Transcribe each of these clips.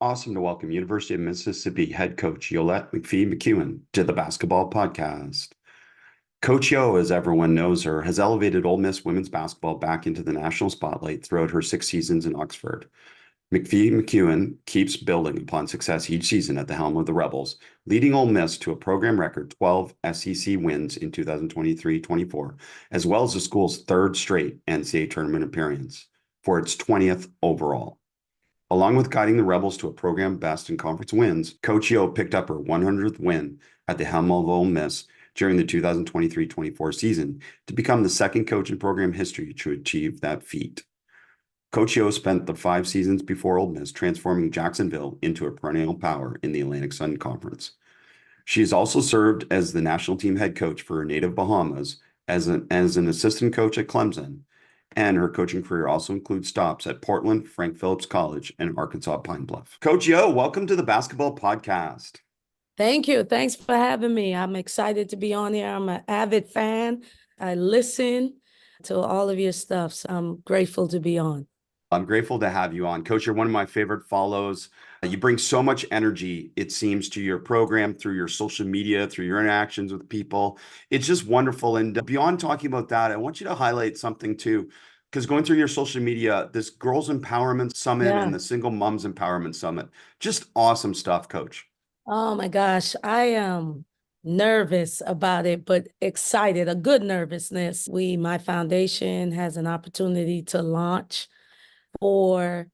Awesome to welcome University of Mississippi head coach Yolett McPhee-McCuin to the basketball podcast. Coach Yo, as everyone knows her, has elevated Ole Miss women's basketball back into the national spotlight throughout her 6 seasons in Oxford. McPhee-McCuin keeps building upon success each season at the helm of the Rebels, leading Ole Miss to a program record 12 SEC wins in 2023-24, as well as the school's third straight NCAA Tournament appearance for its 20th overall. Along with guiding the Rebels to a program best in conference wins, Coach Yo picked up her 100th win at the helm of Ole Miss during the 2023-24 season to become the second coach in program history to achieve that feat. Coach Yo spent the 5 seasons before Ole Miss transforming Jacksonville into a perennial power in the Atlantic Sun Conference. She has also served as the national team head coach for her native Bahamas, as an assistant coach at Clemson, and her coaching career also includes stops at Portland, Frank Phillips College, and Arkansas Pine Bluff. Coach Yo, welcome to the basketball podcast. Thank you. Thanks for having me. I'm excited to be on here. I'm an avid fan. I listen to all of your stuff, so I'm grateful to be on. I'm grateful to have you on. Coach, you're one of my favorite follows. You bring so much energy, it seems, to your program through your social media, through your interactions with people. It's just wonderful. And beyond talking about that, I want you to highlight something too, because going through your social media, this Girls Empowerment Summit and the Single Moms Empowerment Summit, just awesome stuff, Coach. Oh my gosh, I am nervous about it, but excited, a good nervousness. My foundation has an opportunity to launch for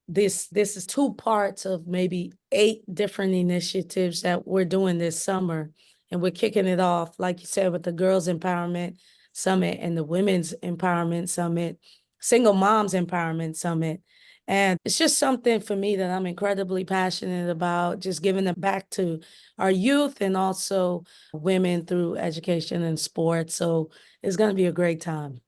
this is 2 parts of maybe 8 different initiatives that we're doing this summer. And we're kicking it off, like you said, with the Girls Empowerment Summit and the Women's Empowerment Summit, Single Moms Empowerment Summit. And it's just something for me that I'm incredibly passionate about, just giving it back to our youth and also women through education and sports. So it's going to be a great time.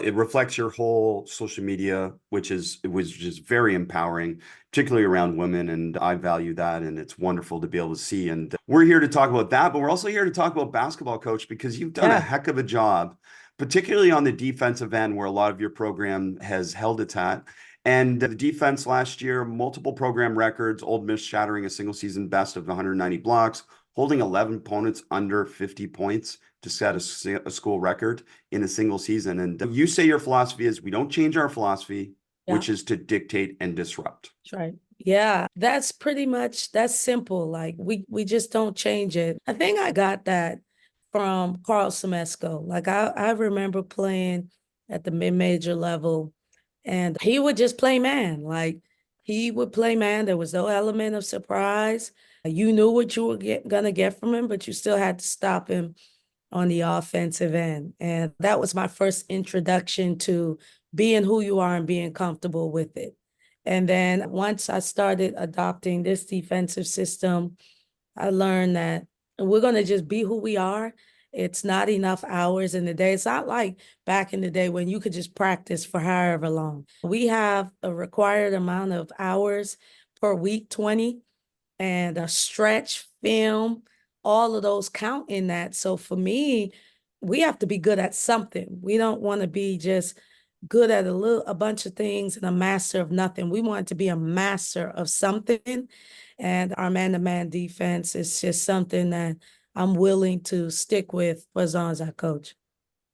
It reflects your whole social media, which was just very empowering, particularly around women. And I value that. And it's wonderful to be able to see. And we're here to talk about that, but we're also here to talk about basketball, Coach, because you've done a heck of a job, particularly on the defensive end, where a lot of your program has held its hat. And the defense last year, multiple program records, Ole Miss shattering a single season best of 190 blocks, holding 11 opponents under 50 points to set a school record in a single season. And you say your philosophy is we don't change our philosophy, which is to dictate and disrupt. That's right. Yeah, that's pretty much, that's simple. Like we just don't change it. I think I got that from Carl Semesco. Like I remember playing at the mid-major level and he would just play man. Like he would play man. There was no element of surprise. You knew what you were gonna get from him, but you still had to stop him on the offensive end. And that was my first introduction to being who you are and being comfortable with it. And then once I started adopting this defensive system, I learned that we're going to just be who we are. It's not enough hours in the day. It's not like back in the day when you could just practice for however long. We have a required amount of hours per week, 20, and a stretch, film, all of those count in that. So for me, we have to be good at something. We don't want to be just good at a bunch of things and a master of nothing. We want to be a master of something. And our man-to-man defense is just something that I'm willing to stick with for as long as I coach.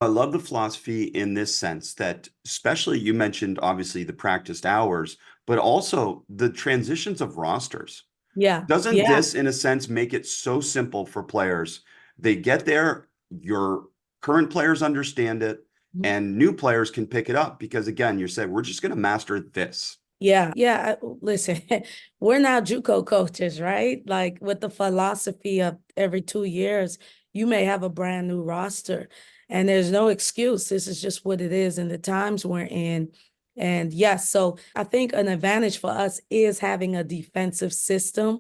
I love the philosophy in this sense that, especially you mentioned, obviously, the practiced hours, but also the transitions of rosters. Yeah. Doesn't this, in a sense, make it so simple for players? They get there, your current players understand it, and new players can pick it up because, again, you said, we're just going to master this. Yeah. Listen, we're now JUCO coaches, right? Like with the philosophy of every 2 years, you may have a brand new roster and there's no excuse. This is just what it is in the times we're in. And yes, so I think an advantage for us is having a defensive system.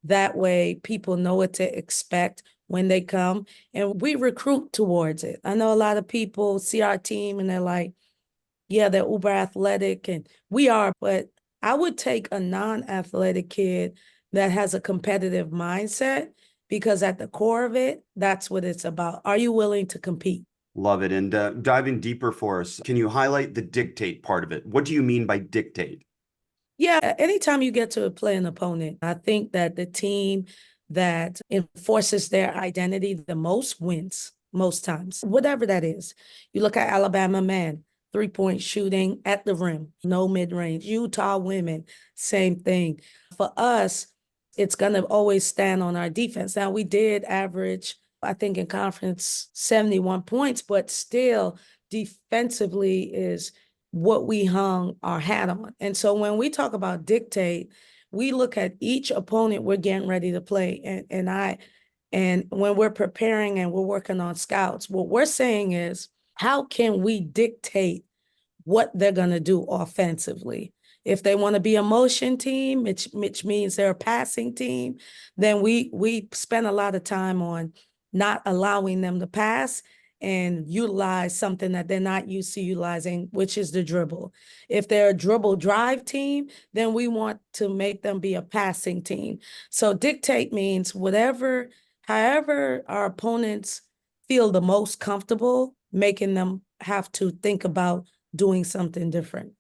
That way people know what to expect when they come and we recruit towards it. I know a lot of people see our team and they're like, yeah, they're uber athletic and we are, but I would take a non-athletic kid that has a competitive mindset because at the core of it, that's what it's about. Are you willing to compete? Love it. And diving deeper for us, can you highlight the dictate part of it? What do you mean by dictate? Yeah, anytime you get to play an opponent, I think that the team that enforces their identity the most wins most times, whatever that is. You look at Alabama men, 3-point shooting at the rim, no mid range. Utah women, same thing. For us, it's going to always stand on our defense. Now, we did average, I think, in conference 71 points, but still defensively is what we hung our hat on. And so when we talk about dictate, we look at each opponent we're getting ready to play. And when we're preparing and we're working on scouts, what we're saying is, how can we dictate what they're going to do offensively? If they want to be a motion team, which means they're a passing team, then we spend a lot of time on not allowing them to pass and utilize something that they're not used to utilizing, which is the dribble. If they're a dribble drive team, then we want to make them be a passing team. So dictate means however our opponents feel the most comfortable, making them have to think about doing something different.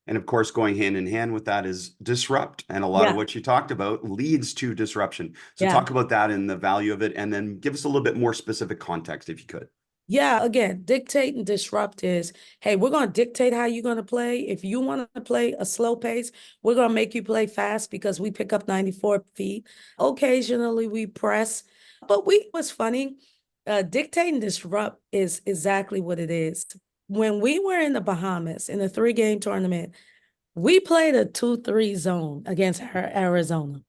And of course, going hand in hand with that is disrupt. And a lot of Yeah. what you talked about leads to disruption. So Yeah. talk about that and the value of it, and then give us a little bit more specific context if you could. Yeah, again, dictate and disrupt is, hey, we're going to dictate how you're going to play. If you want to play a slow pace, we're going to make you play fast because we pick up 94 feet. Occasionally we press, but what's funny, dictate and disrupt is exactly what it is. When we were in the Bahamas in the 3-game tournament, we played a 2-3 zone against Arizona.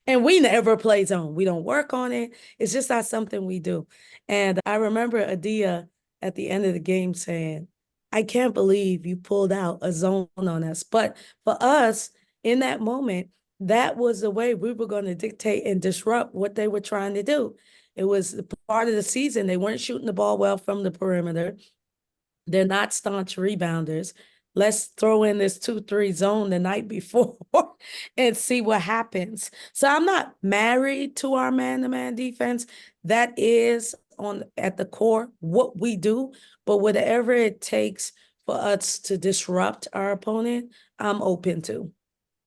And we never play zone. We don't work on it. It's just not something we do. And I remember Adia at the end of the game saying, I can't believe you pulled out a zone on us. But for us, in that moment, that was the way we were going to dictate and disrupt what they were trying to do. It was part of the season. They weren't shooting the ball well from the perimeter. They're not staunch rebounders. Let's throw in this 2-3 zone the night before and see what happens. So I'm not married to our man-to-man defense. That is at the core what we do. But whatever it takes for us to disrupt our opponent, I'm open to.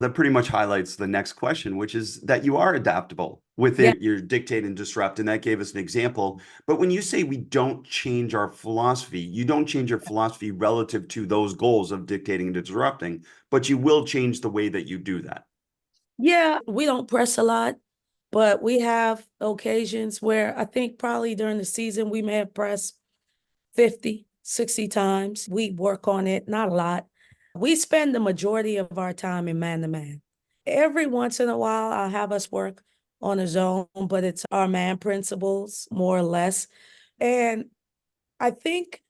That pretty much highlights the next question, which is that you are adaptable Yeah. within your dictate and disrupt. And that gave us an example. But when you say we don't change our philosophy, you don't change your philosophy relative to those goals of dictating and disrupting, but you will change the way that you do that. Yeah, we don't press a lot, but we have occasions where I think probably during the season we may have pressed 50, 60 times. We work on it, not a lot. We spend the majority of our time in man-to-man. Every once in a while, I'll have us work on a zone, but it's our man principles, more or less. And I think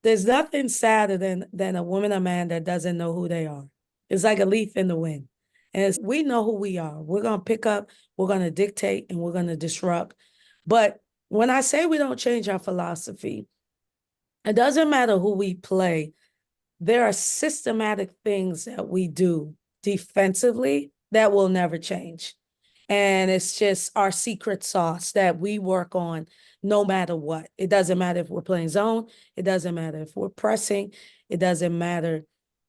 there's nothing sadder than a woman or man that doesn't know who they are. It's like a leaf in the wind. And we know who we are. We're going to pick up, we're going to dictate, and we're going to disrupt. But when I say we don't change our philosophy, it doesn't matter who we play. There are systematic things that we do defensively that will never change. And it's just our secret sauce that we work on no matter what. It doesn't matter if we're playing zone. It doesn't matter if we're pressing. It doesn't matter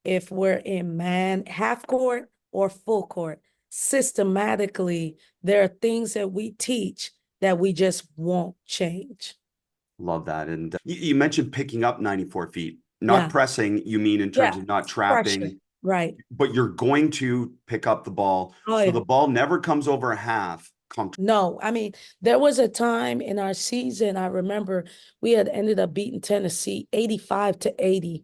if we're in man half court or full court. Systematically, there are things that we teach that we just won't change. Love that. And you mentioned picking up 94 feet, not Yeah. pressing, you mean in terms of not Pressure. trapping, Right. but you're going to pick up the ball. Oh, So yeah. the ball never comes over half. No, I mean, there was a time in our season, I remember we had ended up beating Tennessee 85-80.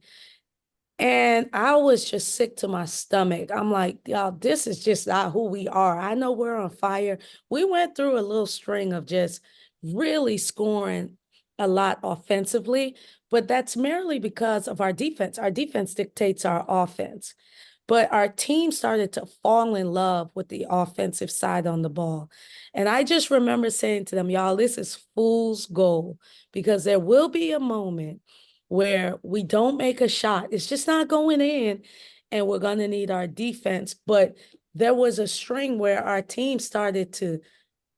And I was just sick to my stomach. I'm like, y'all, this is just not who we are. I know we're on fire. We went through a little string of just really scoring a lot offensively, but that's merely because of our defense. Our defense dictates our offense. But our team started to fall in love with the offensive side on the ball. And I just remember saying to them, y'all, this is fool's gold, because there will be a moment where we don't make a shot. It's just not going in, and we're going to need our defense. But there was a string where our team started to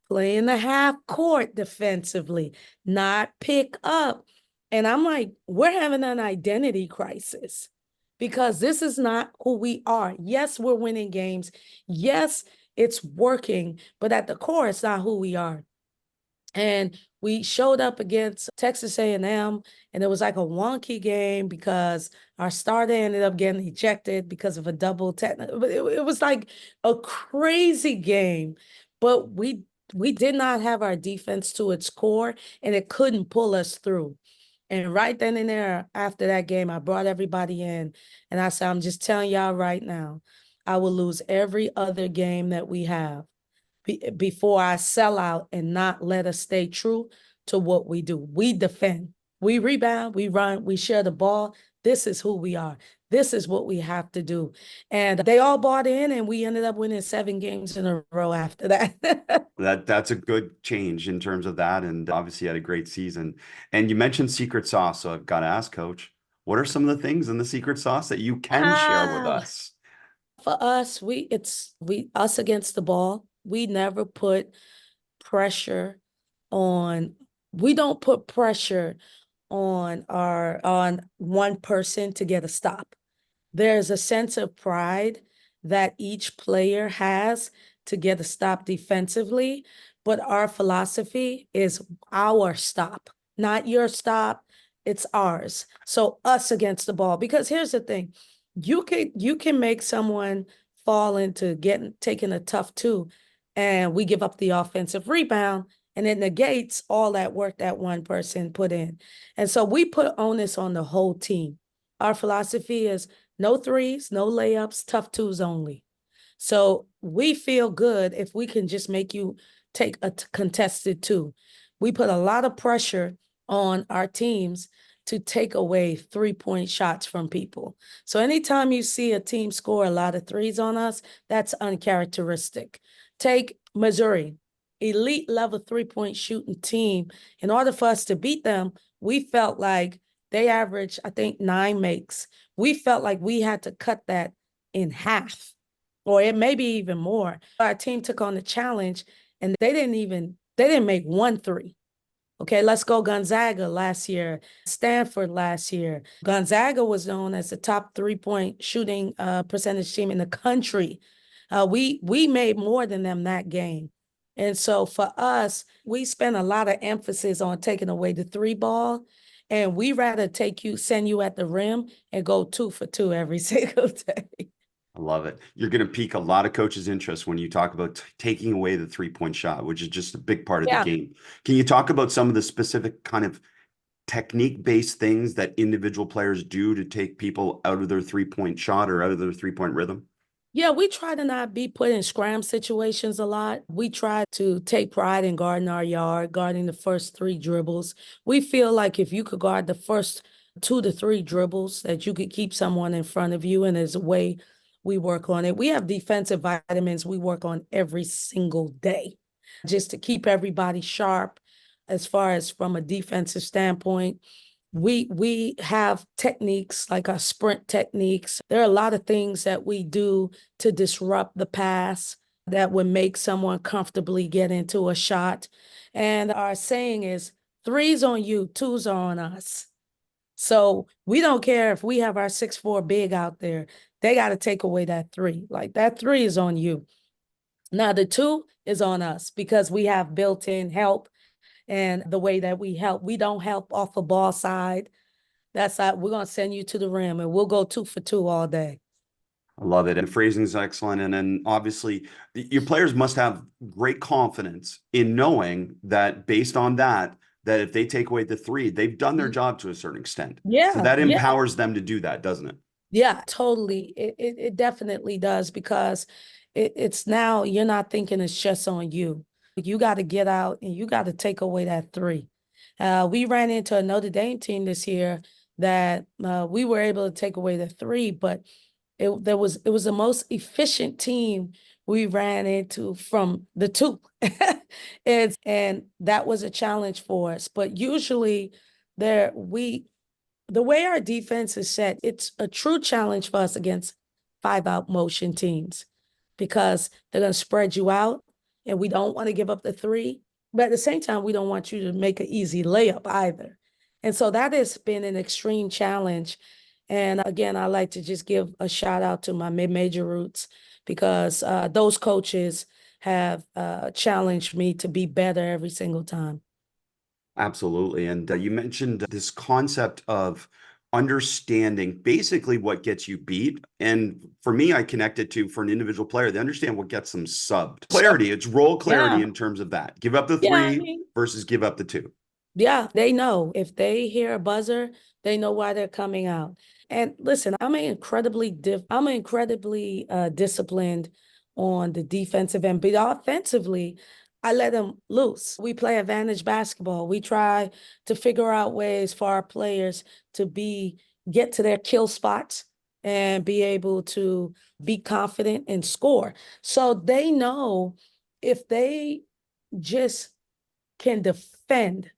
play in the half court defensively, not pick up. And I'm like, we're having an identity crisis because this is not who we are. Yes, we're winning games. Yes, it's working, but at the core, it's not who we are. And we showed up against Texas A&M, and it was like a wonky game because our starter ended up getting ejected because of a double technical. It was like a crazy game, but we did not have our defense to its core, and it couldn't pull us through. And right then and there, after that game, I brought everybody in, and I said, I'm just telling y'all right now, I will lose every other game that we have before I sell out and not let us stay true to what we do. We defend, we rebound, we run, we share the ball. This is who we are. This is what we have to do. And they all bought in, and we ended up winning 7 games in a row after that. That's a good change in terms of that, and obviously had a great season. And you mentioned secret sauce, so I've got to ask, Coach, what are some of the things in the secret sauce that you can share with Ah, us? for us, we us against the ball. We never put pressure on, we don't put pressure on one person to get a stop. There's a sense of pride that each player has to get a stop defensively, but our philosophy is our stop, not your stop. It's ours. So us against the ball. Because here's the thing, you can make someone fall into getting taking a tough two, and we give up the offensive rebound, and it negates all that work that one person put in. And so we put onus on the whole team. Our philosophy is no threes, no layups, tough twos only. So we feel good if we can just make you take a contested two. We put a lot of pressure on our teams to take away 3-point shots from people. So anytime you see a team score a lot of threes on us, that's uncharacteristic. Take Missouri, elite level 3-point shooting team. In order for us to beat them, we felt like they averaged, I think, 9 makes. We felt like we had to cut that in half, or it may be even more. Our team took on the challenge, and they didn't make 1 3. Okay, let's go Gonzaga last year, Stanford last year. Gonzaga was known as the top 3-point shooting percentage team in the country. We made more than them that game. And so for us, we spent a lot of emphasis on taking away the 3 ball. And we rather send you at the rim and go 2 for 2 every single day. I love it. You're going to pique a lot of coaches' interest when you talk about taking away the 3-point shot, which is just a big part of the Yeah. game. Can you talk about some of the specific kind of technique-based things that individual players do to take people out of their 3-point shot or out of their 3-point rhythm? Yeah, we try to not be put in scram situations a lot. We try to take pride in guarding our yard, guarding the first 3 dribbles. We feel like if you could guard the first 2 to 3 dribbles, that you could keep someone in front of you, and there's a way we work on it. We have defensive vitamins we work on every single day just to keep everybody sharp as far as from a defensive standpoint. We have techniques like our sprint techniques. There are a lot of things that we do to disrupt the pass that would make someone comfortably get into a shot. And our saying is 3's on you, 2's are on us. So we don't care if we have our 6'4" big out there. They got to take away that 3. Like, that 3 is on you. Now the 2 is on us because we have built-in help. And the way that we help, we don't help off the ball side. That's how we're going to send you to the rim, and we'll go 2 for 2 all day. I love it. And phrasing is excellent. And then obviously your players must have great confidence in knowing that based on that, that if they take away the 3, they've done their job to a certain extent. So Yeah, that yeah, empowers them to do that, doesn't it? yeah, totally. It definitely does, because it's now you're not thinking it's just on you. You got to get out and you got to take away that 3. We ran into a Notre Dame team this year that we were able to take away the 3, but it was the most efficient team we ran into from the 2. And that was a challenge for us. But usually the way our defense is set, it's a true challenge for us against 5-out motion teams, because they're going to spread you out, and we don't want to give up the 3. But at the same time, we don't want you to make an easy layup either. And so that has been an extreme challenge. And again, I like to just give a shout out to my mid-major roots because those coaches have challenged me to be better every single time. Absolutely. And you mentioned this concept of understanding basically what gets you beat. And for me, I connect it to for an individual player, they understand what gets them subbed. Clarity, it's role clarity Yeah. in terms of that. Give up the Yeah, I three mean, versus give up the two. yeah, they know. If they hear a buzzer, they know why they're coming out. And listen, I'm incredibly disciplined on the defensive end, but offensively, I let them loose. We play advantage basketball. We try to figure out ways for our players to get to their kill spots and be able to be confident and score. So they know if they just can defend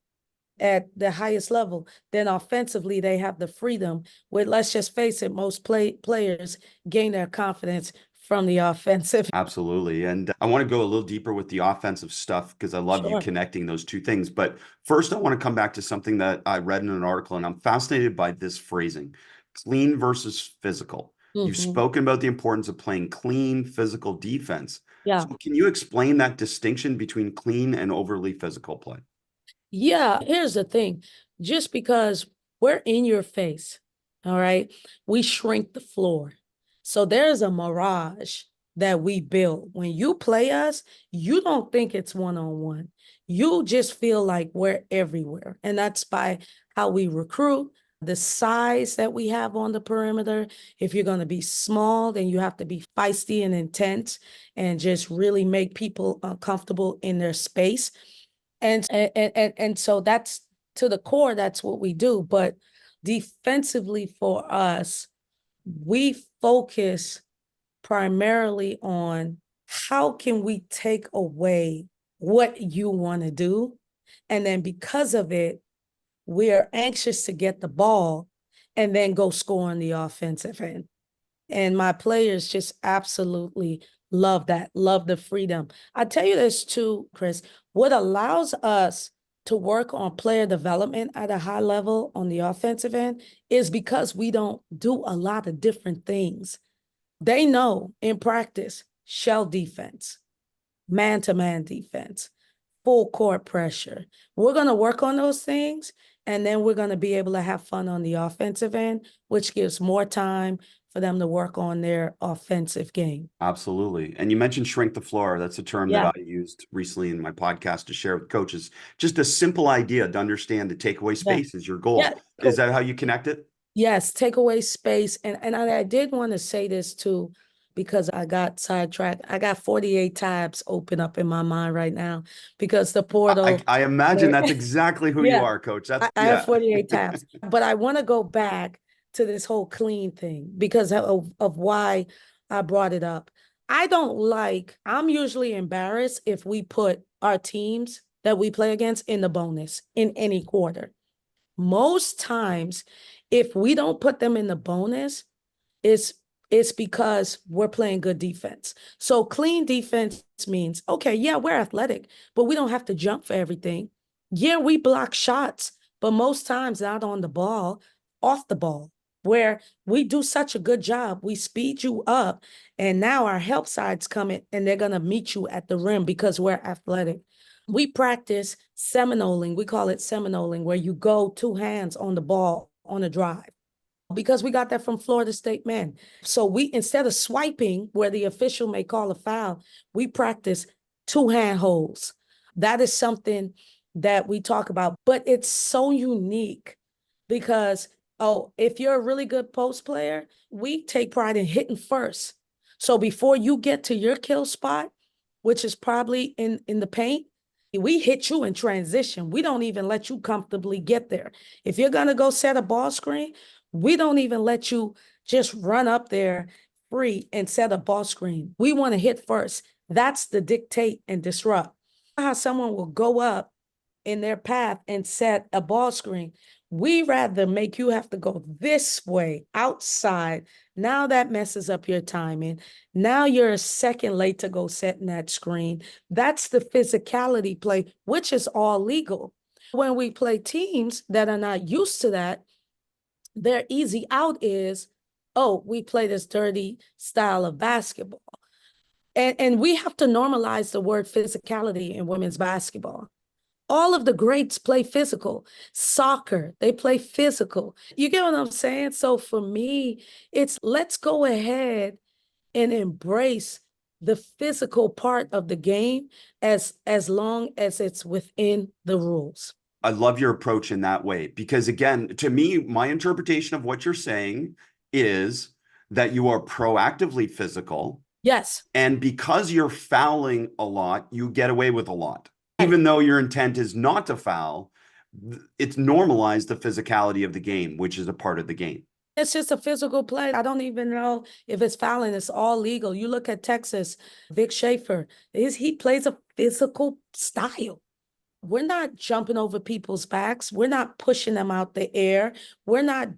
at the highest level, then offensively they have the freedom. With let's just face it, most players gain their confidence from the offensive. Absolutely. And I want to go a little deeper with the offensive stuff because I love you Sure. connecting those two things. But first, I want to come back to something that I read in an article, and I'm fascinated by this phrasing: clean versus physical. You've Hmm. spoken about the importance of playing clean physical defense. Yeah. So can you explain that distinction between clean and overly physical play? Yeah. Here's the thing, just because we're in your face, all right, we shrink the floor. So there's a mirage that we build. When you play us, you don't think it's one on one. You just feel like we're everywhere. And that's by how we recruit, the size that we have on the perimeter. If you're going to be small, then you have to be feisty and intense and just really make people uncomfortable in their space. And so that's to the core, that's what we do. But defensively for us, we focus primarily on how can we take away what you want to do. And then because of it, we are anxious to get the ball and then go score on the offensive end. And my players just absolutely love that, love the freedom. I tell you this too, Chris, what allows us to work on player development at a high level on the offensive end is because we don't do a lot of different things. They know in practice, shell defense, man-to-man defense, full court pressure. We're going to work on those things, and then we're going to be able to have fun on the offensive end, which gives more time for them to work on their offensive game. Absolutely. And you mentioned shrink the floor. That's a term that Yeah. I used recently in my podcast to share with coaches. Just a simple idea to understand the takeaway Yeah. space is your Yeah. goal. Is that how you connect it? Yes, take away space. And I did want to say this too, because I got sidetracked. I got 48 tabs open up in my mind right now because the portal. I imagine that's exactly who you Yeah, are, coach. That's I have yeah. 48 tabs. But I want to go back to this whole clean thing because of why I brought it up. I'm usually embarrassed if we put our teams that we play against in the bonus in any quarter. Most times, if we don't put them in the bonus, it's it's because we're playing good defense. So clean defense means, okay, yeah, we're athletic, but we don't have to jump for everything. Yeah, we block shots, but most times not on the ball, off the ball, where we do such a good job. We speed you up, and now our help side's coming, and they're gonna meet you at the rim because we're athletic. We practice seminoling. We call it seminoling, where you go two hands on the ball on a drive because we got that from Florida State men. So we, instead of swiping where the official may call a foul, we practice two hand holds. That is something that we talk about, but it's so unique because, oh, if you're a really good post player, we take pride in hitting first. So before you get to your kill spot, which is probably in the paint, we hit you in transition. We don't even let you comfortably get there. If you're going to go set a ball screen, we don't even let you just run up there free and set a ball screen. We want to hit first. That's the dictate and disrupt. How someone will go up in their path and set a ball screen. We rather make you have to go this way outside. Now that messes up your timing. Now you're a second late to go setting that screen. That's the physicality play, which is all legal. When we play teams that are not used to that, Their easy out is, oh, we play this dirty style of basketball. And we have to normalize the word physicality in women's basketball. All of the greats play physical. Soccer, they play physical. You get what I'm saying? So for me, it's let's go ahead and embrace the physical part of the game as long as it's within the rules. I love your approach in that way because, again, to me, my interpretation of what you're saying is that you are proactively physical. Yes. And because you're fouling a lot, you get away with a lot. Right. Even though your intent is not to foul, it's normalized the physicality of the game, which is a part of the game. It's just a physical play. I don't even know if it's fouling. It's all legal. You look at Texas, Vic Schaefer, he plays a physical style. We're not jumping over people's backs. We're not pushing them out the air. We're not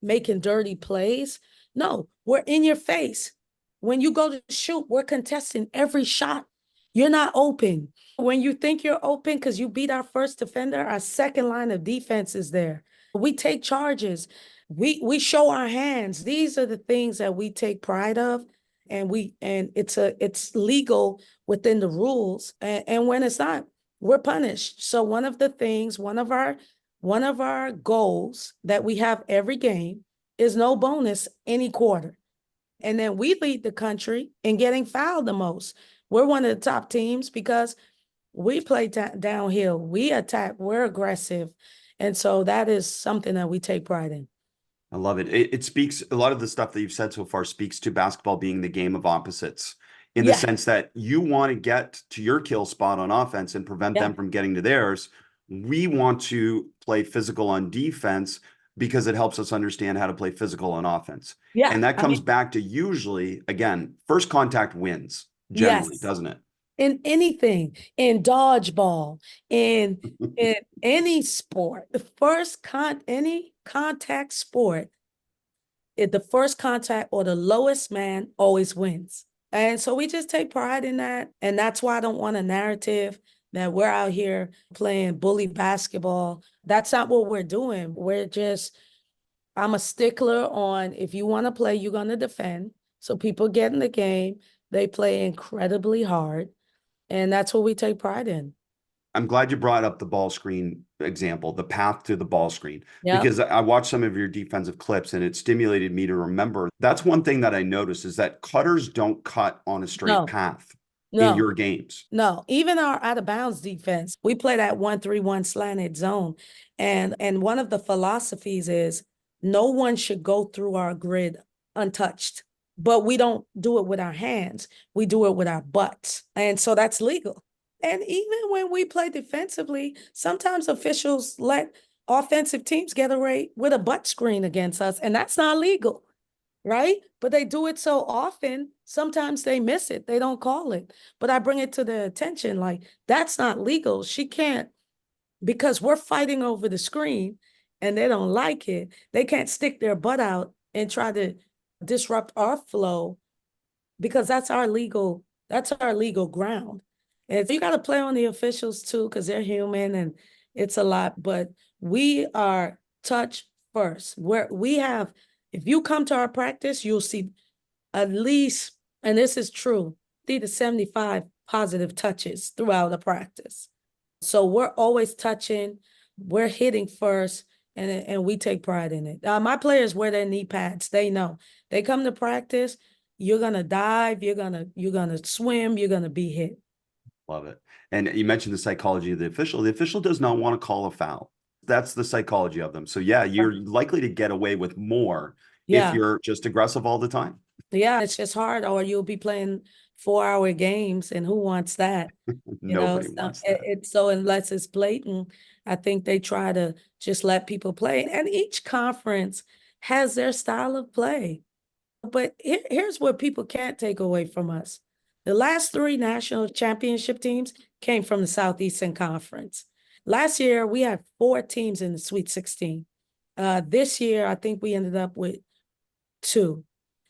making dirty plays. No, we're in your face. When you go to shoot, we're contesting every shot. You're not open. When you think you're open because you beat our first defender, our second line of defense is there. We take charges. We show our hands. These are the things that we take pride of. And it's legal within the rules. And when it's not, we're punished. So one of our goals that we have every game is no bonus any quarter. And then we lead the country in getting fouled the most. We're one of the top teams because we play downhill. We attack. We're aggressive. And so that is something that we take pride in. I love it. It speaks, a lot of the stuff that you've said so far speaks to basketball being the game of opposites in the sense that you want to get to your kill spot on offense and prevent them from getting to theirs. We want to play physical on defense because it helps us understand how to play physical on offense. Yeah. And that comes back to usually, again, first contact wins generally, doesn't it? In anything, in dodgeball, in any sport, any contact sport, the first contact or the lowest man always wins. And so we just take pride in that. And that's why I don't want a narrative that we're out here playing bully basketball. That's not what we're doing. I'm a stickler on if you want to play, you're going to defend. So people get in the game, they play incredibly hard. And that's what we take pride in. I'm glad you brought up the ball screen example, the path to the ball screen, because I watched some of your defensive clips and it stimulated me to remember. That's one thing that I noticed is that cutters don't cut on a straight path in your games. No, even our out of bounds defense, we play that 1-3-1 slanted zone. And one of the philosophies is no one should go through our grid untouched. But we don't do it with our hands. We do it with our butts. And so that's legal. And even when we play defensively, sometimes officials let offensive teams get away with a butt screen against us, and that's not legal, right? But they do it so often, sometimes they miss it. They don't call it. But I bring it to their attention, like, that's not legal. She can't, because we're fighting over the screen and they don't like it. They can't stick their butt out and try to disrupt our flow because that's our legal ground. And you got to play on the officials too, because they're human and it's a lot, but we are touch first. If you come to our practice, you'll see at least, and this is true, 50 to 75 positive touches throughout the practice. So we're always touching, we're hitting first, and we take pride in it. My players wear their knee pads. They know. They come to practice, you're going to dive, you're going to swim, you're going to be hit. Love it. And you mentioned the psychology of the official. The official does not want to call a foul. That's the psychology of them. So yeah, you're likely to get away with more if you're just aggressive all the time. Yeah, it's just hard, or you'll be playing 4-hour games, and who wants that? Nobody wants that. So unless it's blatant, I think they try to just let people play. And each conference has their style of play. But here's what people can't take away from us. The last 3 national championship teams came from the Southeastern Conference. Last year, we had 4 teams in the Sweet 16. This year, I think we ended up with 2.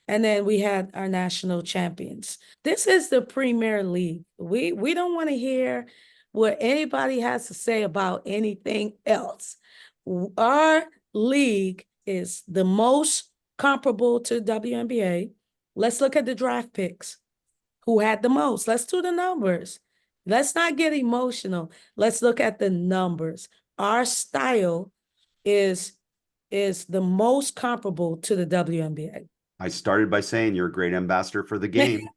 And then we had our national champions. This is the Premier League. We don't want to hear what anybody has to say about anything else. Our league is the most comparable to WNBA. Let's look at the draft picks. Who had the most? Let's do the numbers. Let's not get emotional. Let's look at the numbers. Our style is the most comparable to the WNBA. I started by saying you're a great ambassador for the game.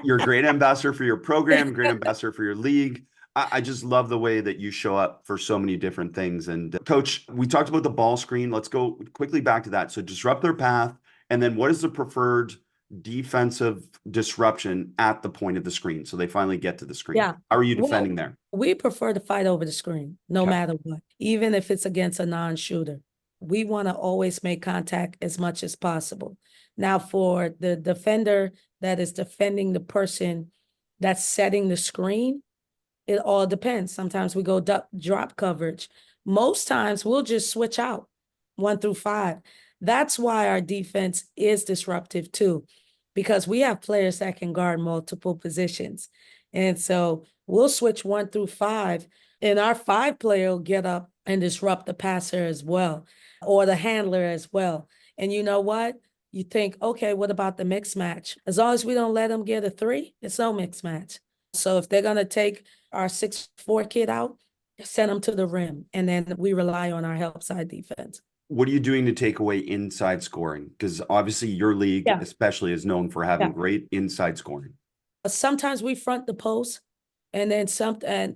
You're a great ambassador for your program, great ambassador for your league. I just love the way that you show up for so many different things. And Coach, we talked about the ball screen. Let's go quickly back to that. So disrupt their path. And then what is the preferred defensive disruption at the point of the screen? So they finally get to the screen. Yeah. How are you defending there? We prefer to fight over the screen, no matter what, even if it's against a non-shooter. We want to always make contact as much as possible. Now, for the defender that is defending the person that's setting the screen, it all depends. Sometimes we go drop coverage. Most times we'll just switch out 1 through 5. That's why our defense is disruptive too, because we have players that can guard multiple positions. And so we'll switch 1 through 5, and our 5 player will get up and disrupt the passer as well, or the handler as well. And you know what? You think, okay, what about the mixed match? As long as we don't let them get a 3, it's no mixed match. So if they're going to take our 6'4" kid out, send them to the rim, and then we rely on our help side defense. What are you doing to take away inside scoring? Because obviously your league especially is known for having great inside scoring. Sometimes we front the post, and then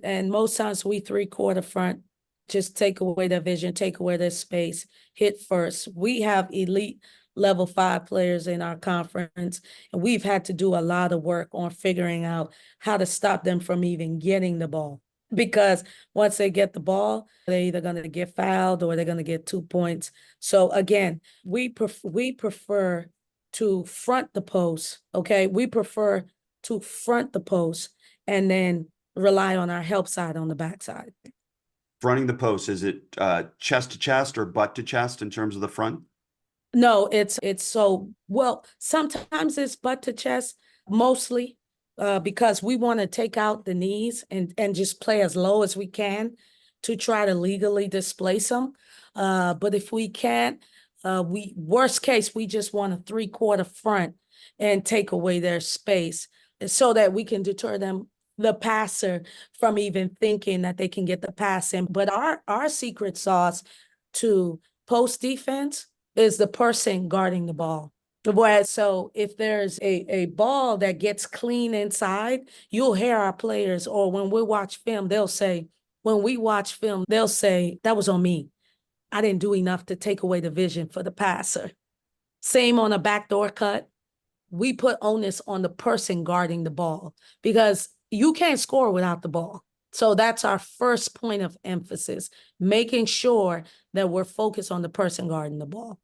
and most times we 3/4 front, just take away their vision, take away their space, hit first. We have elite level 5 players in our conference, and we've had to do a lot of work on figuring out how to stop them from even getting the ball. Because once they get the ball, they're either going to get fouled or they're going to get 2 points. So again, we prefer to front the post, okay? We prefer to front the post and then rely on our help side on the backside. Fronting the post, is it chest to chest or butt to chest in terms of the front? No, it's so, well, sometimes it's butt to chest, mostly because we want to take out the knees and just play as low as we can to try to legally displace them. But if we can't, worst case, we just want a 3/4 front and take away their space so that we can deter them, the passer, from even thinking that they can get the pass in. But our secret sauce to post defense is the person guarding the ball. Whereas, so if there's a ball that gets clean inside, you'll hear our players, or when we watch film, they'll say, that was on me. I didn't do enough to take away the vision for the passer. Same on a backdoor cut. We put onus on the person guarding the ball because you can't score without the ball. So that's our first point of emphasis, making sure that we're focused on the person guarding the ball.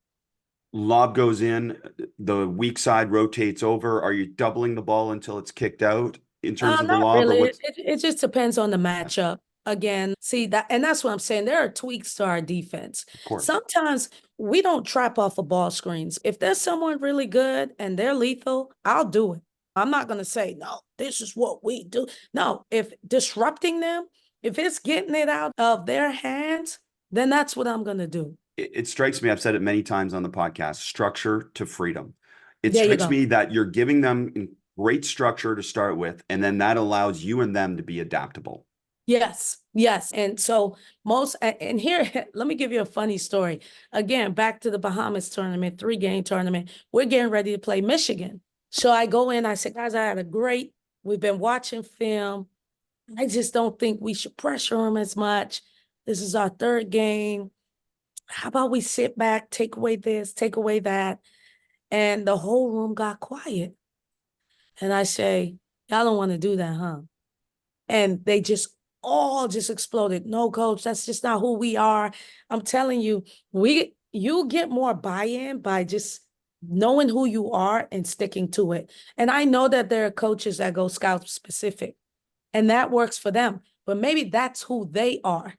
Lob goes in, the weak side rotates over. Are you doubling the ball until it's kicked out in terms of the lob? Really. Or what's... It just depends on the matchup. Again, see that, and that's what I'm saying. There are tweaks to our defense. Of course. Sometimes we don't trap off of ball screens. If there's someone really good and they're lethal, I'll do it. I'm not going to say, no, this is what we do. No, if disrupting them, if it's getting it out of their hands, then that's what I'm going to do. It strikes me, I've said it many times on the podcast, structure to freedom. It strikes me that you're giving them great structure to start with, and then that allows you and them to be adaptable. Yes, yes. And so and here, let me give you a funny story. Again, back to the Bahamas tournament, 3-game tournament. We're getting ready to play Michigan. So I go in, I said, guys, we've been watching film. I just don't think we should pressure them as much. This is our 3rd game. How about we sit back, take away this, take away that? And the whole room got quiet. And I say, y'all don't want to do that, huh? And they all exploded. No, coach, that's just not who we are. I'm telling you, you get more buy-in by just knowing who you are and sticking to it. And I know that there are coaches that go scout specific, and that works for them. But maybe that's who they are.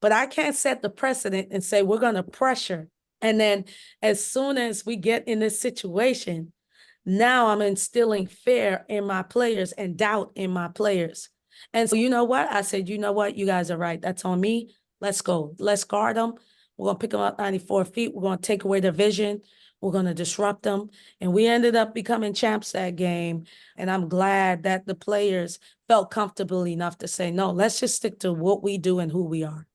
But I can't set the precedent and say we're going to pressure. And then as soon as we get in this situation, now I'm instilling fear in my players and doubt in my players. And so you know what? I said, you know what? You guys are right. That's on me. Let's go. Let's guard them. We're going to pick them up 94 feet. We're going to take away their vision. We're going to disrupt them. And we ended up becoming champs that game. And I'm glad that the players felt comfortable enough to say, no, let's just stick to what we do and who we are.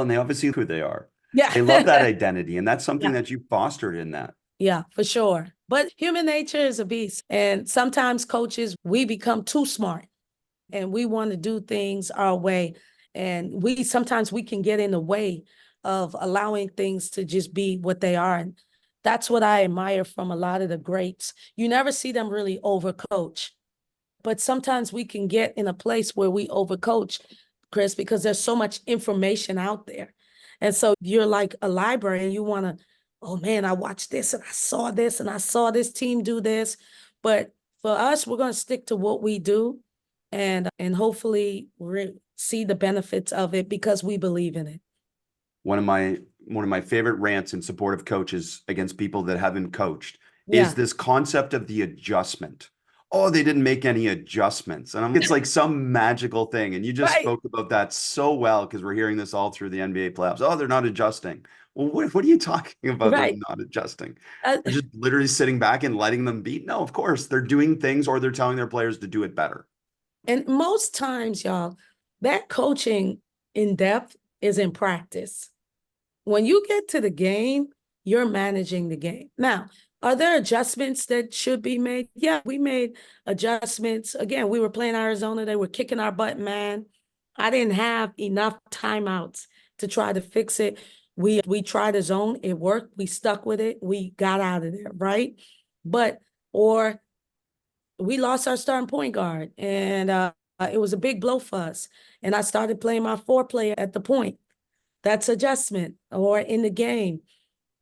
And they obviously who they are. Yeah. They love that identity. And that's something Yeah. that you fostered in that. Yeah, for sure. But human nature is a beast. And sometimes coaches, we become too smart and we want to do things our way. And sometimes we can get in the way of allowing things to just be what they are. And that's what I admire from a lot of the greats. You never see them really overcoach, but sometimes we can get in a place where we overcoach, Chris, because there's so much information out there. And so you're like a library and you want to, oh man, I watched this and I saw this and I saw this team do this. But for us, we're going to stick to what we do and hopefully see the benefits of it because we believe in it. One of my favorite rants in support of coaches against people that haven't coached Yeah. is this concept of the adjustment. Oh, they didn't make any adjustments. And it's like some magical thing. And you just Right. spoke about that so well because we're hearing this all through the NBA playoffs. Oh, they're not adjusting. Well, what are you talking about? Right. Them not adjusting? They're just literally sitting back and letting them beat? No, of course. They're doing things or they're telling their players to do it better. And most times, y'all, that coaching in depth is in practice. When you get to the game, you're managing the game. Now, are there adjustments that should be made? Yeah, we made adjustments. Again, we were playing Arizona. They were kicking our butt, man. I didn't have enough timeouts to try to fix it. We tried a zone. It worked. We stuck with it. We got out of there, right? Or we lost our starting point guard, and it was a big blow for us. And I started playing my 4-player at the point. That's adjustment. Or in the game,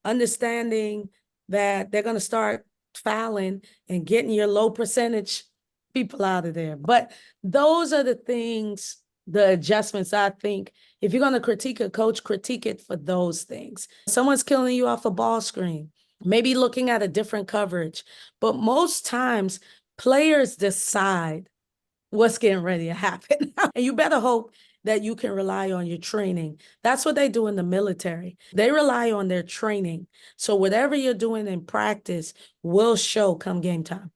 understanding that they're going to start fouling and getting your low percentage people out of there. But those are the things, the adjustments, I think. If you're going to critique a coach, critique it for those things. Someone's killing you off a ball screen, maybe looking at a different coverage. But most times, players decide what's getting ready to happen. And you better hope that you can rely on your training. That's what they do in the military. They rely on their training. So whatever you're doing in practice will show come game time.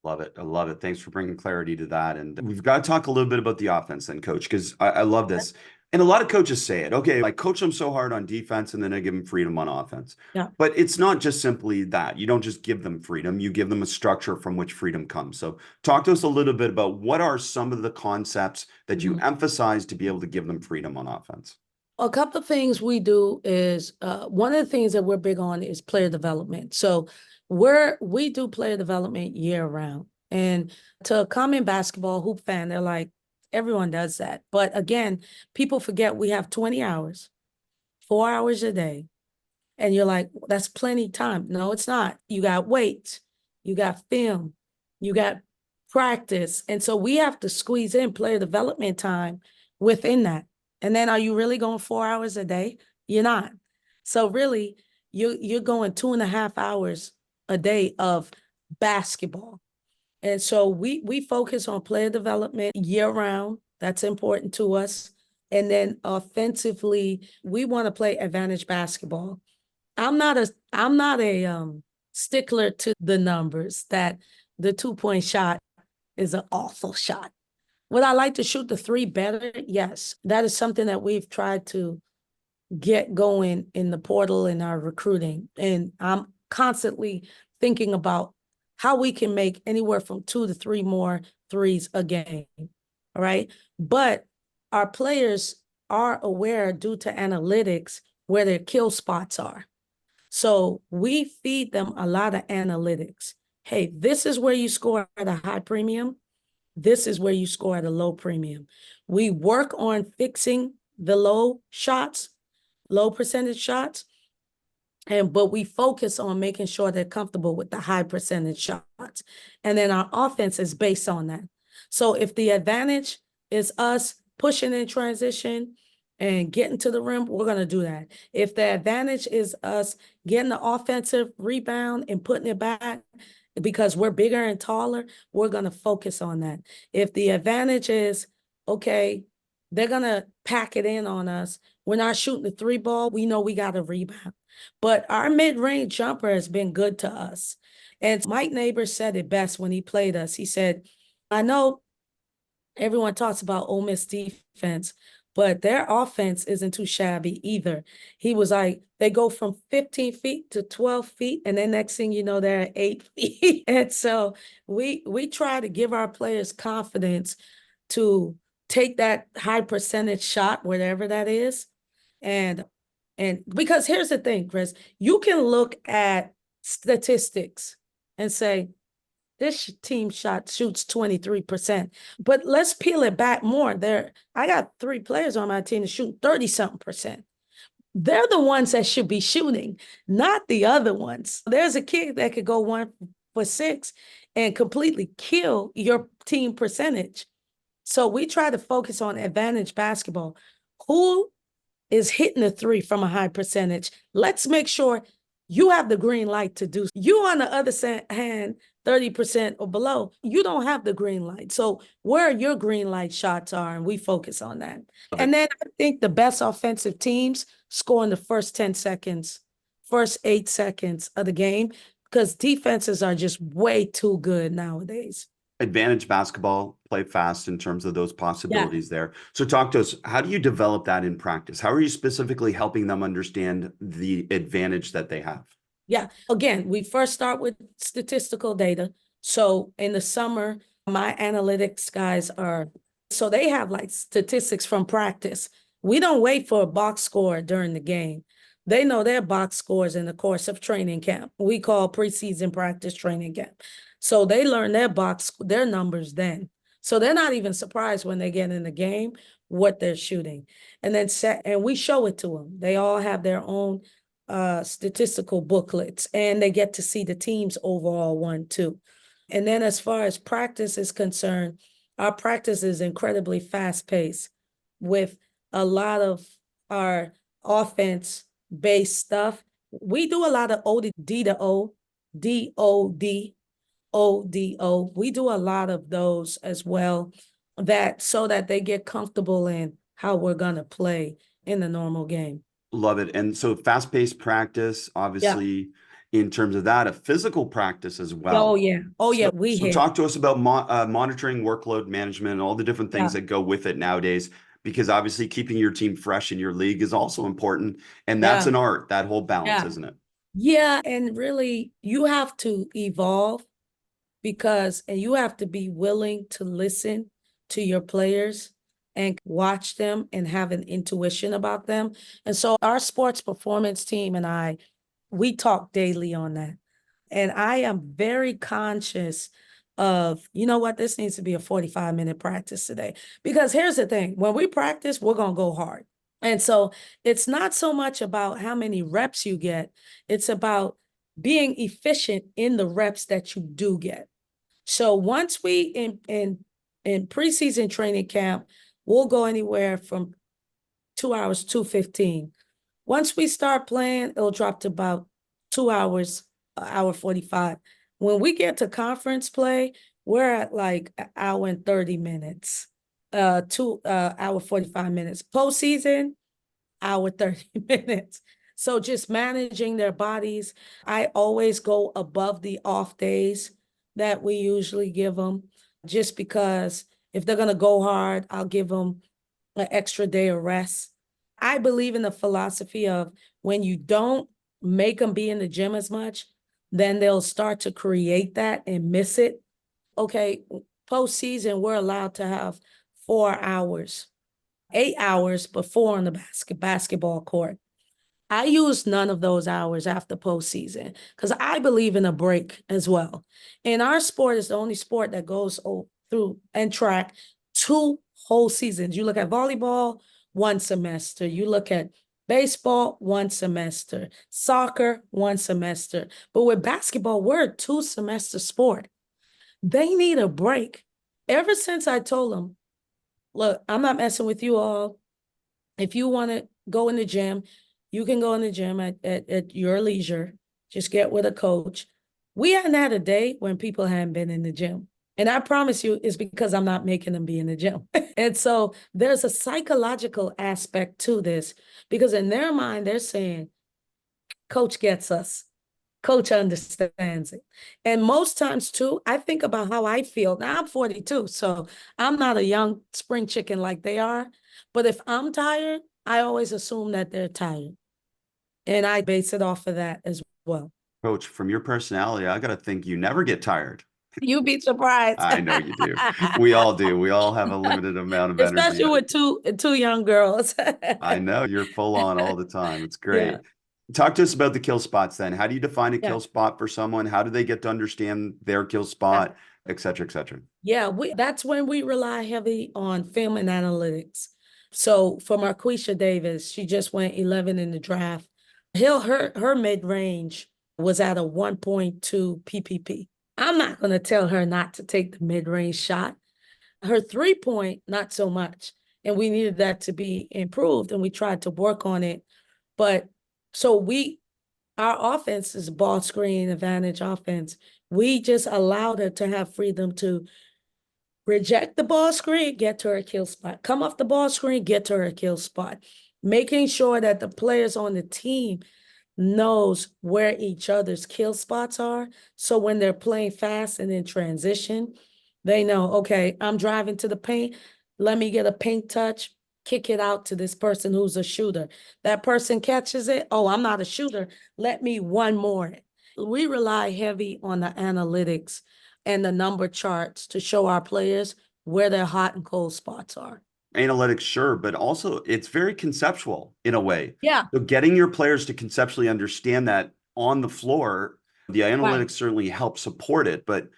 Love it. I love it. Thanks for bringing clarity to that. And we've got to talk a little bit about the offense then, coach, because I love this. And a lot of coaches say it. Okay, I coach them so hard on defense and then I give them freedom on offense. Yeah. But it's not just simply that. You don't just give them freedom. You give them a structure from which freedom comes. So talk to us a little bit about what are some of the concepts that you emphasize to be able to give them freedom on offense? A couple of things we do is one of the things that we're big on is player development. So we do player development year round. And to a common basketball hoop fan, they're like, everyone does that. But again, people forget we have 20 hours, 4 hours a day. And you're like, that's plenty time. No, it's not. You got weights, you got film, you got practice. And so we have to squeeze in player development time within that. And then are you really going 4 hours a day? You're not. So really, you're going 2.5 hours a day of basketball. And so we focus on player development year round. That's important to us. And then offensively, we want to play advantage basketball. I'm not a stickler to the numbers that the 2-point shot is an awful shot. Would I like to shoot the 3 better? Yes. That is something that we've tried to get going in the portal in our recruiting. And I'm constantly thinking about how we can make anywhere from 2 to 3 more threes a game. All right. But our players are aware due to analytics where their kill spots are. So we feed them a lot of analytics. Hey, this is where you score at a high premium. This is where you score at a low premium. We work on fixing the low shots, low percentage shots, but we focus on making sure they're comfortable with the high percentage shots. And then our offense is based on that. So if the advantage is us pushing in transition and getting to the rim, we're going to do that. If the advantage is us getting the offensive rebound and putting it back because we're bigger and taller, we're going to focus on that. If the advantage is, okay, they're going to pack it in on us. We're not shooting the three ball. We know we got a rebound. But our mid-range jumper has been good to us. And Mike Neighbors said it best when he played us. He said, I know everyone talks about Ole Miss defense, but their offense isn't too shabby either. He was like, they go from 15 feet to 12 feet, and then next thing you know, they're at 8 feet. And so we try to give our players confidence to take that high percentage shot, whatever that is. And because here's the thing, Chris, you can look at statistics and say, this team shoots 23%. But let's peel it back more. I got 3 players on my team that shoot 30-something%. They're the ones that should be shooting, not the other ones. There's a kid that could go 1 for 6 and completely kill your team percentage. So we try to focus on advantage basketball. Who is hitting the 3 from a high percentage? Let's make sure you have the green light to do. You on the other hand, 30% or below, you don't have the green light. So where your green light shots are, and we focus on that. And then I think the best offensive teams score in the first 10 seconds, first 8 seconds of the game, because defenses are just way too good nowadays. Advantage basketball, play fast in terms of those possibilities there. So talk to us, how do you develop that in practice? How are you specifically helping them understand the advantage that they have? Yeah, again, we first start with statistical data. So in the summer, my analytics guys so they have like statistics from practice. We don't wait for a box score during the game. They know their box scores in the course of training camp. We call preseason practice training camp. So they learn their numbers then. So they're not even surprised when they get in the game what they're shooting. And then and we show it to them. They all have their own statistical booklets, and they get to see the team's overall one too. And then as far as practice is concerned, our practice is incredibly fast-paced with a lot of our offense-based stuff. We do a lot of OD to O, DOD, ODO. We do a lot of those as well, so that they get comfortable in how we're going to play in the normal game. Love it. And so fast-paced practice, obviously, in terms of that, a physical practice as well. Oh, yeah. Oh, yeah. So talk to us about monitoring workload management and all the different things that go with it nowadays, because obviously keeping your team fresh in your league is also important. And that's an art, that whole balance, isn't it? Yeah. And really, you have to evolve and you have to be willing to listen to your players and watch them and have an intuition about them. And so our sports performance team and we talk daily on that. And I am very conscious of, you know what, this needs to be a 45-minute practice today. Because here's the thing, when we practice, we're going to go hard. And so it's not so much about how many reps you get. It's about being efficient in the reps that you do get. So once we in preseason training camp, we'll go anywhere from 2 hours to 15. Once we start playing, it'll drop to about 2 hours, an hour 45. When we get to conference play, we're at like an hour and 30 minutes, hour 45 minutes. Postseason, hour 30 minutes. So just managing their bodies. I always go above the off days that we usually give them, just because if they're going to go hard, I'll give them an extra day of rest. I believe in the philosophy of when you don't make them be in the gym as much, then they'll start to create that and miss it. Okay, postseason, we're allowed to have 4 hours, 8 hours before on the basketball court. I use none of those hours after postseason because I believe in a break as well. And our sport is the only sport that goes through and track 2 whole seasons. You look at volleyball, 1 semester. You look at baseball, 1 semester. Soccer, 1 semester. But with basketball, we're a 2-semester sport. They need a break. Ever since I told them, look, I'm not messing with you all. If you want to go in the gym, you can go in the gym at your leisure. Just get with a coach. We hadn't had a day when people hadn't been in the gym. And I promise you, it's because I'm not making them be in the gym. And so there's a psychological aspect to this because in their mind, they're saying, Coach gets us. Coach understands it. And most times, too, I think about how I feel. Now, I'm 42, so I'm not a young spring chicken like they are. But if I'm tired, I always assume that they're tired. And I base it off of that as well. Coach, from your personality, I got to think you never get tired. You'd be surprised. I know you do. We all do. We all have a limited amount of energy. Especially with two young girls. I know you're full on all the time. It's Yeah. great. Talk to us about the kill spots then. How do you define a Yeah. kill spot for someone? How do they get to understand their kill spot, et cetera, et cetera? Yeah, that's when we rely heavy on film and analytics. So for Marquisha Davis, she just went 11 in the draft. Her mid-range was at a 1.2 PPP. I'm not going to tell her not to take the mid-range shot. Her 3-point, not so much. And we needed that to be improved, and we tried to work on it. But so our offense is ball screen advantage offense. We just allowed her to have freedom to reject the ball screen, get to her kill spot. Come off the ball screen, get to her kill spot. Making sure that the players on the team knows where each other's kill spots are. So when they're playing fast and in transition, they know, okay, I'm driving to the paint. Let me get a paint touch, kick it out to this person who's a shooter. That person catches it. Oh, I'm not a shooter. Let me one more. We rely heavy on the analytics and the number charts to show our players where their hot and cold spots are. Analytics, sure, but also it's very conceptual in a way. Yeah. So getting your players to conceptually understand that on the floor, the analytics certainly help support it, but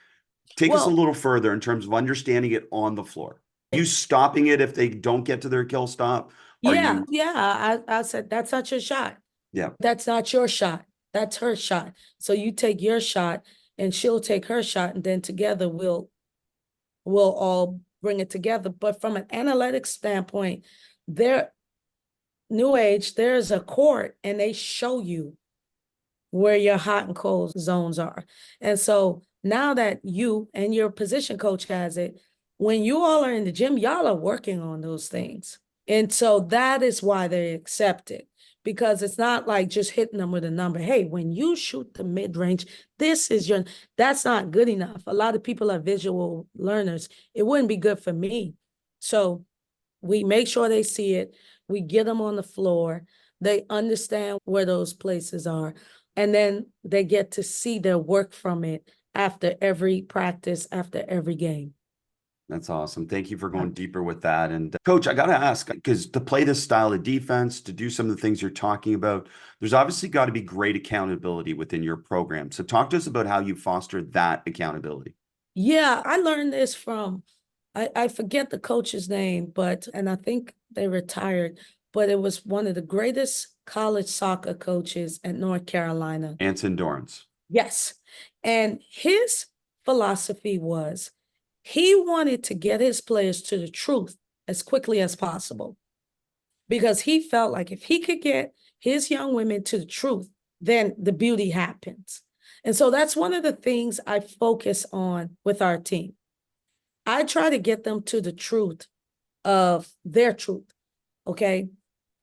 take us a little further in terms of understanding it on the floor. Are you stopping it if they don't get to their kill stop? I said, that's not your shot. Yeah. That's not your shot. That's her shot. So you take your shot and she'll take her shot, and then together we'll all bring it together. But from an analytics standpoint, they're new age, there's a court and they show you where your hot and cold zones are. And so now that you and your position coach has it, when you all are in the gym, y'all are working on those things. And so that is why they accept it, because it's not like just hitting them with a number. Hey, when you shoot the mid-range, that's not good enough. A lot of people are visual learners. It wouldn't be good for me. So we make sure they see it. We get them on the floor. They understand where those places are. And then they get to see their work from it after every practice, after every game. That's awesome. Thank you for going deeper with that. And Coach, I got to ask, because to play this style of defense, to do some of the things you're talking about, there's obviously got to be great accountability within your program. So talk to us about how you fostered that accountability. Yeah, I learned this from, I forget the coach's name, and I think they retired, but it was one of the greatest college soccer coaches at North Carolina. Anson Dorrance. Yes. And his philosophy was, he wanted to get his players to the truth as quickly as possible, because he felt like if he could get his young women to the truth, then the beauty happens. And so that's one of the things I focus on with our team. I try to get them to the truth of their truth. Okay.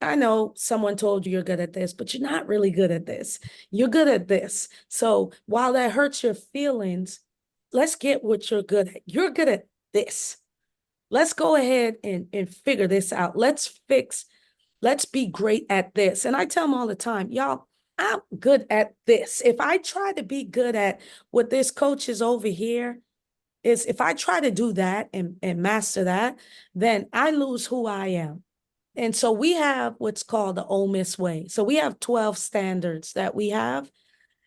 I know someone told you you're good at this, but you're not really good at this. You're good at this. So while that hurts your feelings, let's get what you're good at. You're good at this. Let's go ahead and figure this out. Let's be great at this. And I tell them all the time, y'all, I'm good at this. If I try to be good at what this coach is over here, if I try to do that and master that, then I lose who I am. And so we have what's called the Ole Miss way. So we have 12 standards that we have.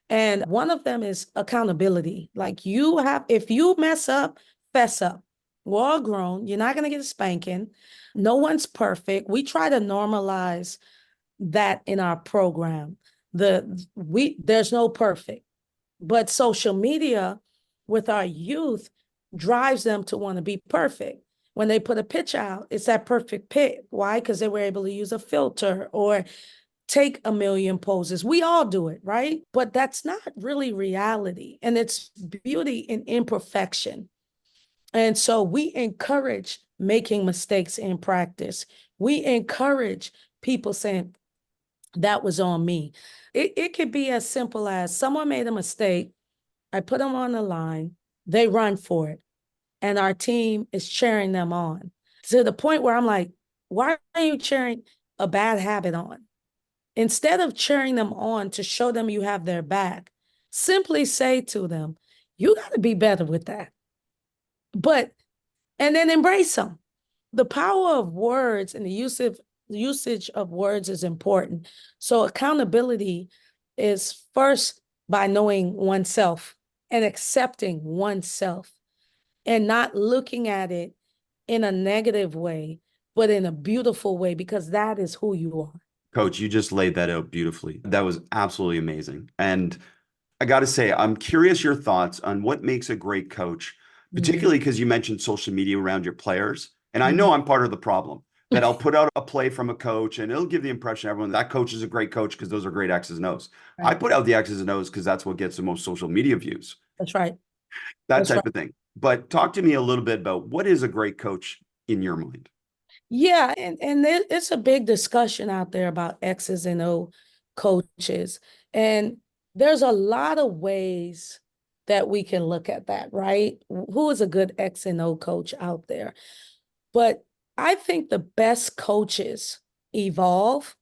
And one of them is accountability. Like if you mess up, fess up. We're all grown. You're not going to get a spanking. No one's perfect. We try to normalize that in our program. There's no perfect. But social media with our youth drives them to want to be perfect. When they put a pitch out, it's that perfect pitch. Why? Because they were able to use a filter or take a million poses. We all do it, right? But that's not really reality. And it's beauty in imperfection. And so we encourage making mistakes in practice. We encourage people saying, that was on me. It could be as simple as someone made a mistake. I put them on the line, they run for it, and our team is cheering them on to the point where I'm like, why are you cheering a bad habit on? Instead of cheering them on to show them you have their back, simply say to them, you got to be better with that. And then embrace them. The power of words and the usage of words is important. So accountability is first by knowing oneself and accepting oneself and not looking at it in a negative way, but in a beautiful way, because that is who you are. Coach, you just laid that out beautifully. That was absolutely amazing. And I got to say, I'm curious your thoughts on what makes a great coach, particularly because you mentioned social media around your players. And I know I'm part of the problem that I'll put out a play from a coach and it'll give the impression to everyone that coach is a great coach because those are great X's and O's. Right. I put out the X's and O's because that's what gets the most social media views. That's right. That That's type right. of thing. But talk to me a little bit about what is a great coach in your mind? Yeah, and it's a big discussion out there about X's and O coaches. And there's a lot of ways that we can look at that, right? Who is a good X and O coach out there? But I think the best coaches evolve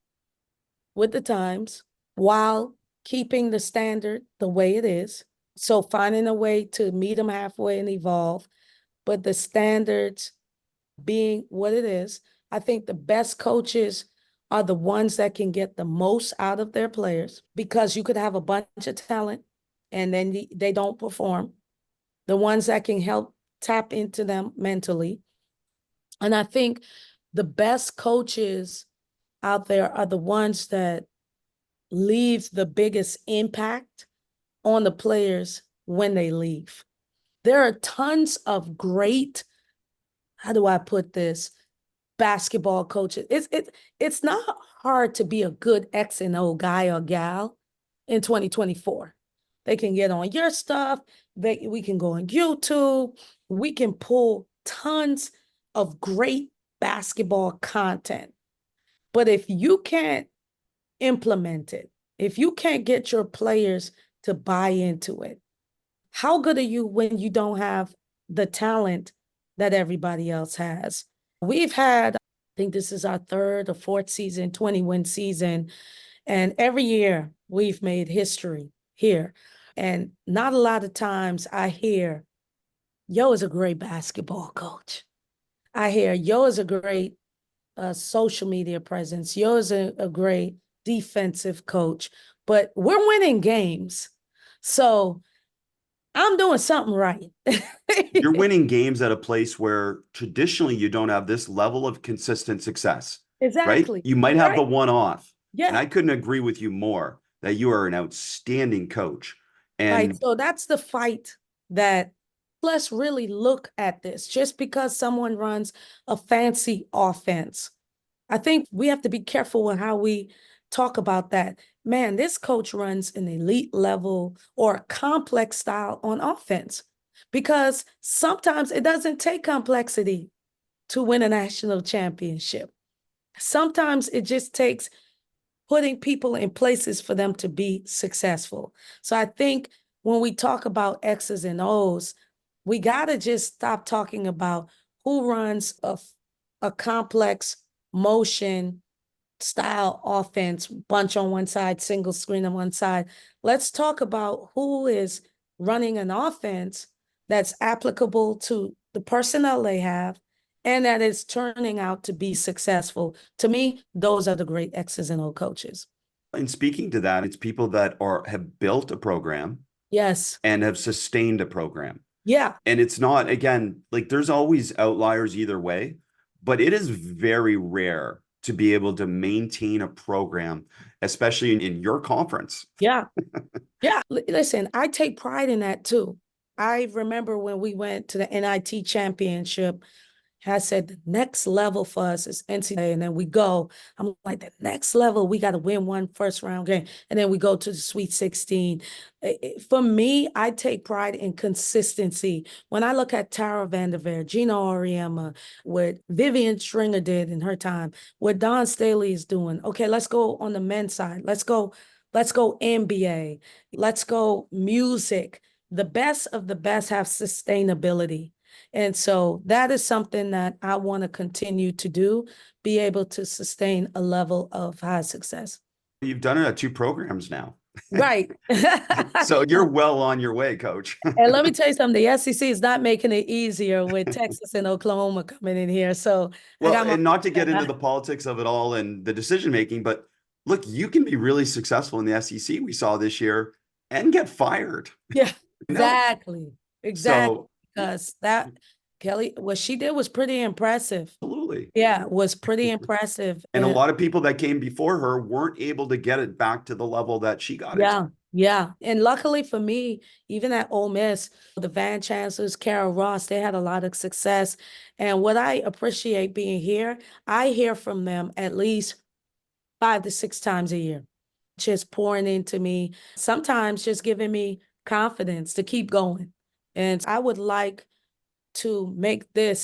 with the times while keeping the standard the way it is. So finding a way to meet them halfway and evolve, but the standards being what it is. I think the best coaches are the ones that can get the most out of their players, because you could have a bunch of talent and then they don't perform. The ones that can help tap into them mentally. And I think the best coaches out there are the ones that leave the biggest impact on the players when they leave. There are tons of great, how do I put this, basketball coaches. It's not hard to be a good X and O guy or gal in 2024. They can get on your stuff. We can go on YouTube. We can pull tons of great basketball content. But if you can't implement it, if you can't get your players to buy into it, how good are you when you don't have the talent that everybody else has? We've had, I think this is our third or fourth season, 20-win season. And every year we've made history here. And not a lot of times I hear, Yo is a great basketball coach. I hear, Yo is a great social media presence. Yo is a great defensive coach. But we're winning games. So I'm doing something right. You're winning games at a place where traditionally you don't have this level of consistent success. Exactly. Right? You might have the one-off. Yeah. And I couldn't agree with you more that you are an outstanding coach. Right. And So that's the fight that let's really look at this. Just because someone runs a fancy offense, I think we have to be careful with how we talk about that. Man, this coach runs an elite level or a complex style on offense, because sometimes it doesn't take complexity to win a national championship. Sometimes it just takes putting people in places for them to be successful. So I think when we talk about X's and O's, we got to just stop talking about who runs a complex motion style offense, bunch on one side, single screen on one side. Let's talk about who is running an offense that's applicable to the personnel they have and that is turning out to be successful. To me, those are the great X's and O coaches. in speaking to that, it's people that have built a program. Yes. And have sustained a program. Yeah. And it's not, again, like there's always outliers either way, but it is very rare to be able to maintain a program, especially in your conference. Yeah. Yeah. Listen, I take pride in that too. I remember when we went to the NIT championship, has said the next level for us is NCAA, and then we go. I'm like, the next level, we got to win one first round game, and then we go to the Sweet 16. For me, I take pride in consistency. When I look at Tara Vanderveer, Gina Auriemma, what Vivian Stringer did in her time, what Don Staley is doing. Okay, let's go on the men's side. Let's go NBA. Let's go music. The best of the best have sustainability. And so that is something that I want to continue to do, be able to sustain a level of high success. You've done it at 2 programs now. Right. So you're well on your way, coach. And let me tell you something, the SEC is not making it easier with Texas and Oklahoma coming in here. So I Well, got my and not to get into the politics of it all and the decision making, but look, you can be really successful in the SEC we saw this year and get fired. Yeah, You know? exactly. Exactly. So Because that Kelly, what she did was pretty impressive. absolutely. Yeah, was pretty impressive. And a lot of people that came before her weren't able to get it back to the level that she got it. Yeah. And luckily for me, even at Ole Miss, the Van Chancellors, Carol Ross, they had a lot of success. And what I appreciate being here, I hear from them at least 5 to 6 times a year, just pouring into me, sometimes just giving me confidence to keep going. And I would like to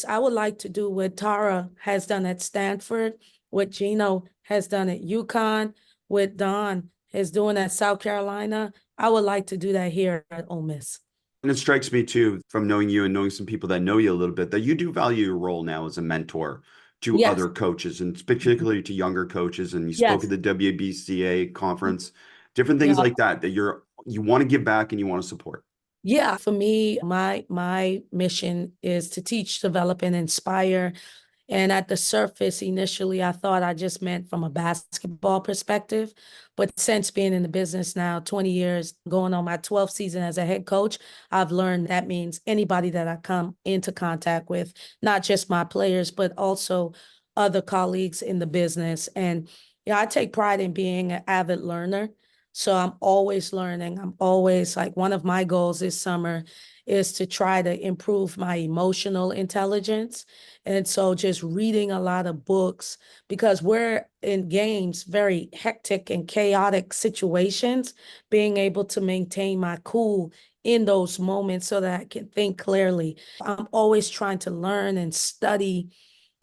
I would like to do what Tara has done at Stanford, what Gino has done at UConn, what Don is doing at South Carolina. I would like to do that here at Ole Miss. And it strikes me too, from knowing you and knowing some people that know you a little bit, that you do value your role now as a mentor to Yes. other coaches and particularly to younger coaches. And you spoke at the WBCA conference, different things like that, that you want to give back and you want to support. Yeah, for me, my mission is to teach, develop, and inspire. And at the surface, initially, I thought I just meant from a basketball perspective. But since being in the business now, 20 years, going on my 12th season as a head coach, I've learned that means anybody that I come into contact with, not just my players, but also other colleagues in the business. And yeah, I take pride in being an avid learner. So I'm always learning. I'm always like, one of my goals this summer is to try to improve my emotional intelligence. And so just reading a lot of books, because we're in games, very hectic and chaotic situations, being able to maintain my cool in those moments so that I can think clearly. I'm always trying to learn and study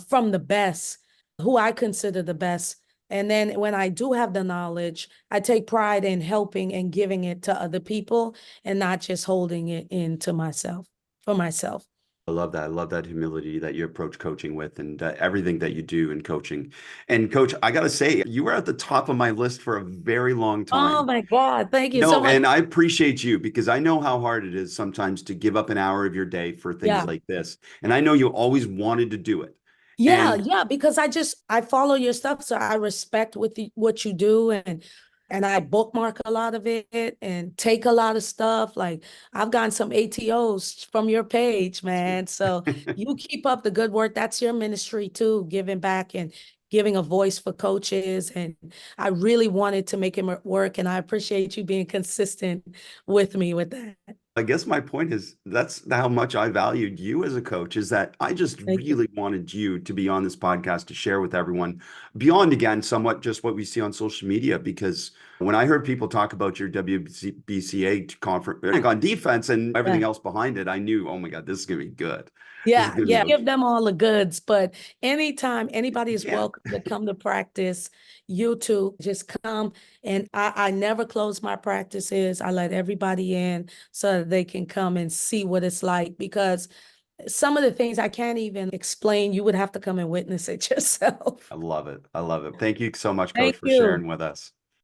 from the best, who I consider the best. And then when I do have the knowledge, I take pride in helping and giving it to other people and not just holding it into myself, for myself. I love that. I love that humility that you approach coaching with and everything that you do in coaching. And coach, I got to say, you were at the top of my list for a very long time. Oh my God. Thank you No, so much. and I appreciate you because I know how hard it is sometimes to give up an hour of your day for things like this. And I know you always wanted to do it. Yeah, because I follow your stuff, so I respect what you do, and I bookmark a lot of it and take a lot of stuff. Like I've gotten some ATOs from your page, man. So you keep up the good work. That's your ministry too, giving back and giving a voice for coaches. And I really wanted to make it work, and I appreciate you being consistent with me with that. I guess my point is that's how much I valued you as a coach, is that I just really wanted you to be on this podcast to share with everyone beyond, again, somewhat just what we see on social media. Because when I heard people talk about your WBCA conference on defense and everything else behind it, I knew, oh my God, this is going to be good. Yeah. Give them all the goods. But anytime anybody is welcome to come to practice, you too, just come. And I never close my practices. I let everybody in so that they can come and see what it's like, because some of the things I can't even explain. You would have to come and witness it yourself. I love it. I love it. Thank you so much, Coach, Thank for you. sharing with us.